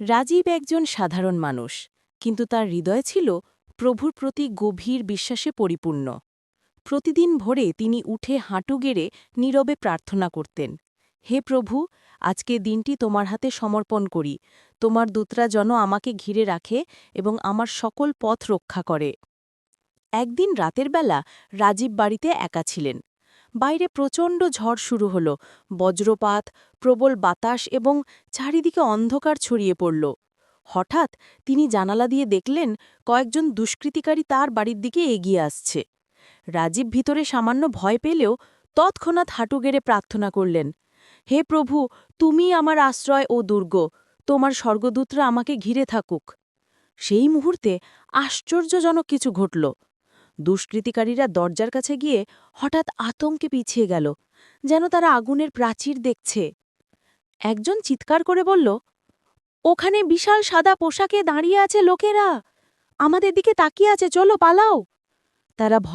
রাজীব একজন সাধারণ মানুষ, কিন্তু তার হৃদয় ছিল প্রভুর প্রতি গভীর বিশ্বাসে পরিপূর্ণ। প্রতিদিন ভোরে তিনি উঠে হাঁটু গেড়ে নীরবে প্রার্থনা করতেন, হে প্রভু, আজকে দিনটি তোমার হাতে সমর্পণ করি, তোমার দূতরা যেন আমাকে ঘিরে রাখে এবং আমার সকল পথ রক্ষা করে। একদিন রাতের বেলা রাজীব বাড়িতে একা ছিলেন। বাইরে প্রচণ্ড ঝড় শুরু হল, বজ্রপাত, প্রবল বাতাস এবং চারিদিকে অন্ধকার ছড়িয়ে পড়ল। হঠাৎ তিনি জানালা দিয়ে দেখলেন কয়েকজন দুষ্কৃতিকারী তার বাড়ির দিকে এগিয়ে আসছে। রাজীব ভিতরে সামান্য ভয় পেলেও তৎক্ষণাৎ হাঁটু গেড়ে প্রার্থনা করলেন, হে প্রভু, তুমি আমার আশ্রয় ও দুর্গ, তোমার স্বর্গদূতরা আমাকে ঘিরে থাকুক। সেই মুহূর্তে আশ্চর্যজনক কিছু ঘটল। দুষ্কৃতিকারীরা দরজার কাছে গিয়ে হঠাৎ আতঙ্কে পিছিয়ে গেল, যেন তারা আগুনের প্রাচীর দেখছে। একজন চিৎকার করে বলল, ওখানে বিশাল সাদা পোশাকে দাঁড়িয়ে আছে লোকেরা, আমাদের দিকে তাকিয়ে আছে, চলো পালাও। তারা ভয়